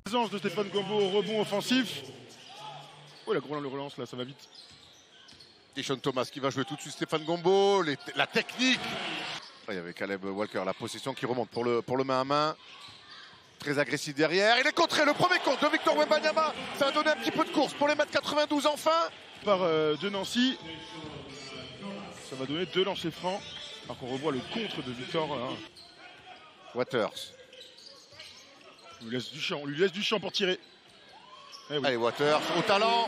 Présence de Stéphane Gombo au rebond offensif. Oh, la Groland le relance là, ça va vite. Tishon Thomas qui va jouer tout de suite Stéphane Gombo, la technique. Il y avait Caleb Walker, la possession qui remonte pour le main à main. Très agressif derrière. Il est contré, le premier compte de Victor Wembanyama. Ça a donné un petit peu de course pour les mètres 92 enfin. Par de Nancy. Ça va donner 2 lancers francs. Alors qu'on revoit le contre de Victor. Hein. Waters. On lui laisse du champ pour tirer. Eh oui. Allez, Waters, au talent.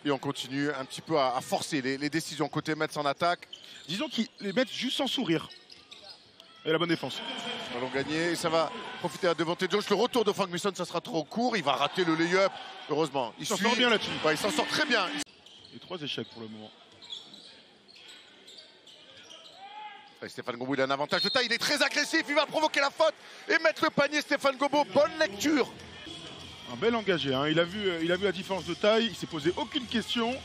Et on continue un petit peu à forcer les décisions côté Mets en attaque. Disons qu'ils les mettent juste sans sourire. Et la bonne défense. Ils allons gagner. Ça va profiter à Devontae Jones. Le retour de Frank Mason, ça sera trop court. Il va rater le lay-up. Heureusement. Il s'en sort bien là-dessus. Ouais, il s'en sort très bien. Et 3 échecs pour le moment. Et Stéphane Gombo, il a un avantage de taille. Il est très agressif. Il va provoquer la faute et mettre le panier. Stéphane Gombo, bonne lecture. Un bel engagé. Hein. Il a vu la différence de taille. Il s'est posé aucune question.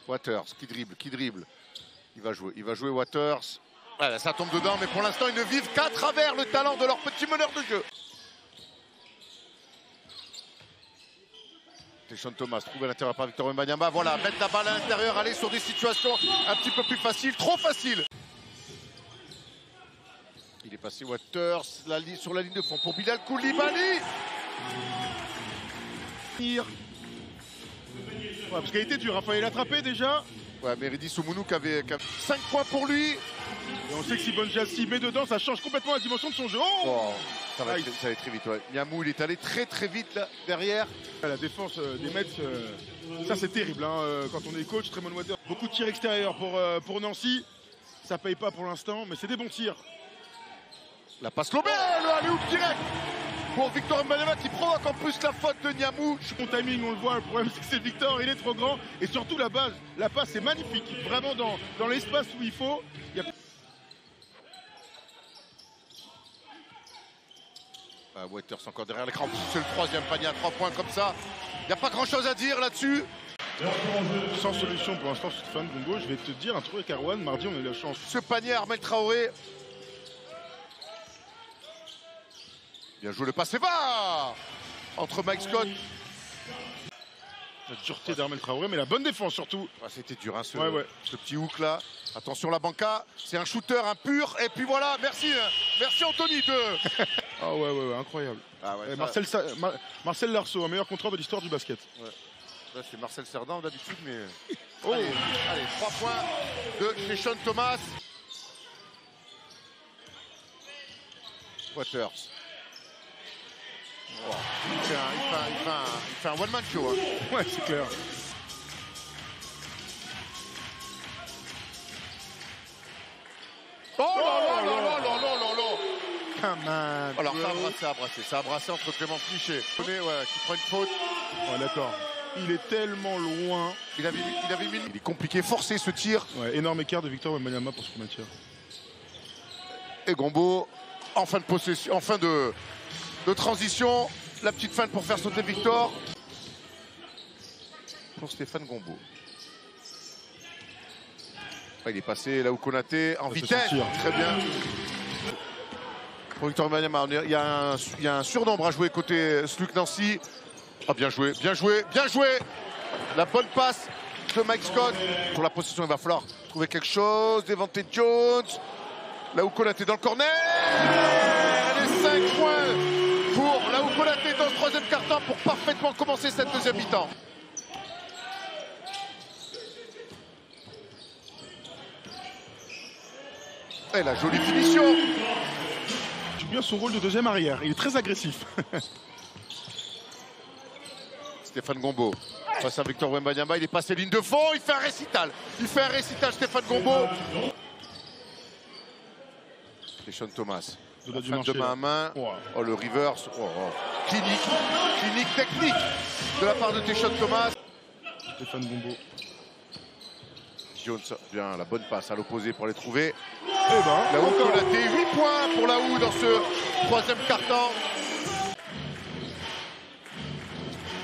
Waters qui dribble. Il va jouer Waters. Voilà, ça tombe dedans, mais pour l'instant, ils ne vivent qu'à travers le talent de leur petit meneur de jeu. Tishon Thomas trouvé à l'intérieur par Victor Wembanyama. Voilà, mettre la balle à l'intérieur, aller sur des situations un petit peu plus faciles, trop faciles. Il est passé Waters sur la ligne de fond pour Bilal Koulibaly. Ouais, parce qu'il a été dur, il l'a attrapé déjà. Ouais, Meridi Soumounou qui avait 5 points pour lui. Et on sait que si Bonjassi met dedans, ça change complètement la dimension de son jeu. Oh, ça va aller très vite. Ouais. Niamou, il est allé très vite là, derrière. La défense des Mets, ça c'est terrible. Hein, quand on est coach, Tremont Waters. Beaucoup de tirs extérieurs pour Nancy. Ça paye pas pour l'instant, mais c'est des bons tirs. La passe lobée, le alley-oop direct pour Victor Wembanyama qui provoque en plus la faute de Niamou. Mon timing, on le voit, le problème c'est que c'est Victor, il est trop grand. Et surtout la passe est magnifique. Vraiment dans l'espace où il faut. Waters encore derrière l'écran. C'est le 3e panier à 3 points comme ça. Il n'y a pas grand chose à dire là-dessus. Sans solution pour l'instant, Stéphane Gombo. Je vais te dire un truc avec Arwan. Mardi, on a eu la chance. Ce panier, Armel Traoré. Bien joué le passe et va entre Mike Scott. La dureté d'Armel Traoré, mais la bonne défense surtout. Ah, c'était dur, hein, ce petit hook là. Attention la banca, c'est un shooter, un pur. Et puis voilà, merci Anthony de. Ah ouais, incroyable. Ah ouais, Marcel Larceau, un meilleur contrôle de l'histoire du basket. Ouais. Là c'est Marcel Cerdan d'habitude, mais. Oh. Allez, 3 points de Tishon Thomas. Waters. Oh. Il fait un one-man show. Hein. Ouais, c'est clair. Oh là alors ça a brassé entre Clément Cliché. Qui prend une faute. Ouais, d'accord. Il est tellement loin. Il est compliqué, forcé ce tir. Ouais, énorme écart de Victor Wembanyama pour ce premier tir. Et Gombo, en fin de possession, en fin de transition. La petite feinte pour faire sauter Victor. Pour Stéphane Gombo. Il est passé là où Konaté en vitesse. Très bien. Pour Victor Wembanyama, il y a un surnombre à jouer côté Sluk Nancy. Ah, bien joué. La bonne passe de Mike Scott. Pour la possession, il va falloir trouver quelque chose. Devontae Jones. Là où Konaté dans le corner. Les 5 points pour là où Konaté dans ce 3e quart-temps pour parfaitement commencer cette 2e mi-temps. Et la jolie finition. Il joue bien son rôle de 2e arrière. Il est très agressif. Stéphane Gombo face à Victor Wembanyama. Il est passé ligne de fond. Il fait un récital. Stéphane Gombo. Tishon Thomas. De main à main. Oh, le reverse. Clinique technique de la part de Tishon Thomas. Stéphane Gombo. Jones, bien la bonne passe à l'opposé pour les trouver. Là où Konaté, 8 points pour Laou dans ce 3e quart-temps.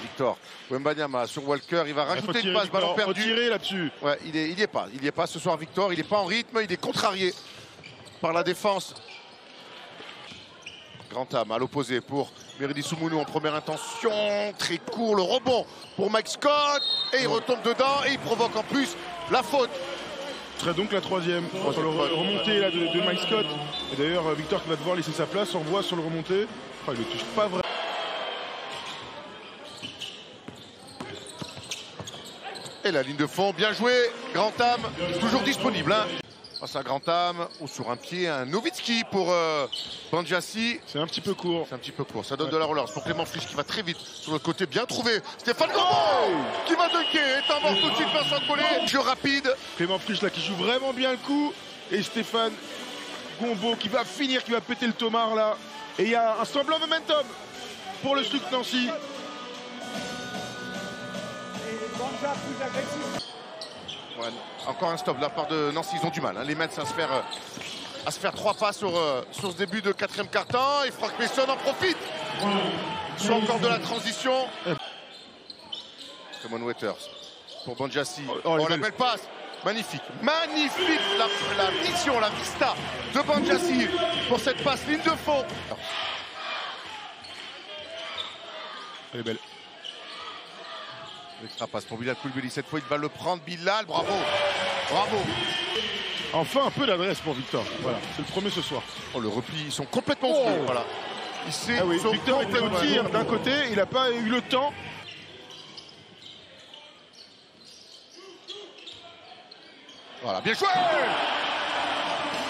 Victor Wembanyama sur Walker, il va rajouter une passe, ballon perdu. Tirer là-dessus. Ouais, il y est pas ce soir Victor, il n'est pas en rythme, il est contrarié par la défense. Grand Am à l'opposé pour Meridi Soumoulou en première intention, très court, le rebond pour Mike Scott, et il retombe dedans, et il provoque en plus la faute. Ce serait donc la troisième sur le remonté là, de Mike Scott. Et d'ailleurs, Victor qui va devoir laisser sa place, on voit sur le remonté. Enfin, il ne touche pas vraiment. Et la ligne de fond, bien joué, Grand Am, toujours disponible. Hein. Face à Grand Am, ou sur un pied, un Nowitzki pour Bandiassi. C'est un petit peu court. C'est un petit peu court, ça donne de la relance pour Clément Frisch qui va très vite sur le côté, bien trouvé. Stéphane Gombo qui va dunker, est en mort tout de suite, Vincent Collet. Jeu rapide. Clément Frisch là qui joue vraiment bien le coup. Et Stéphane Gombo qui va finir, qui va péter le tomard là. Et il y a un semblant de momentum pour le SLUC Nancy. Ouais, encore un stop de la part de Nancy, ils ont du mal. Hein. Les Mets à se faire 3 pas sur ce début de 4e quart-temps. Et Frank Mason en profite. Sur encore de la transition. Simon Waiters pour Bandiassi. La belle passe. Magnifique. Magnifique la vision, la vista de Bandiassi pour cette passe ligne de fond. Elle est belle. L'extra passe pour Bilal Koulibaly. Cette fois, il va le prendre. Bilal, bravo. Bravo. Enfin, un peu d'adresse pour Victor. Voilà, c'est le premier ce soir. Oh, le repli, ils sont complètement ouverts. Voilà. Victor était au tir d'un côté, il n'a pas eu le temps. Voilà, bien joué.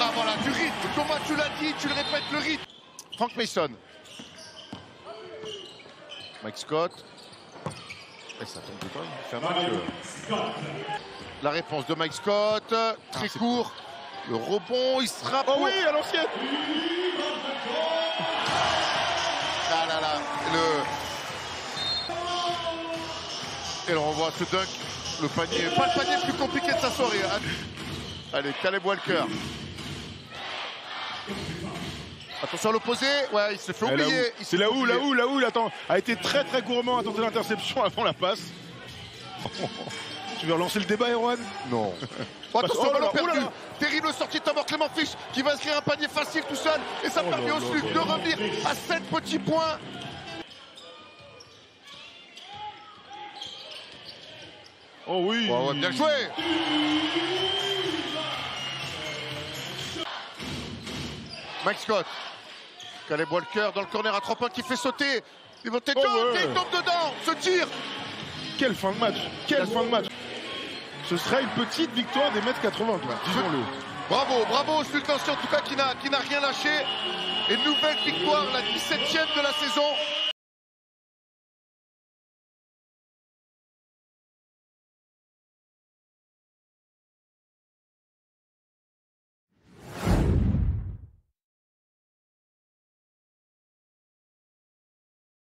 Ah voilà, du rythme. Thomas, tu l'as dit, tu le répètes, le rythme. Frank Mason. Mike Scott. Et ça tombe dedans, il fait un match. La réponse de Mike Scott, très court. Le rebond, il sera pour... Oh oui, à l'ancienne. Là, là, là. Et on voit ce dunk, le panier, pas le panier le plus compliqué de sa soirée. Allez, Caleb Walker. Attention à l'opposé, ouais, il s'est fait oublier. C'est là où il a été très très gourmand à tenter l'interception avant la passe. Tu veux relancer le débat, Erwan? Non. Attention, ballon perdu. Terrible sortie de Tabor Clément Frisch qui va inscrire un panier facile tout seul. Et ça permet au SLUC de revenir à 7 petits points. Oh oui. Ouais, bien joué. Mike Scott. Caleb Walker dans le corner à 3 points qui fait sauter. Il va tomber dedans. Ce tir. Quelle fin de match. Quelle fin de match. Ce serait une petite victoire des mètres 80, disons-le. Bravo, bravo au SLUC Nancy en tout cas qui n'a rien lâché. Et nouvelle victoire, la 17e de la saison.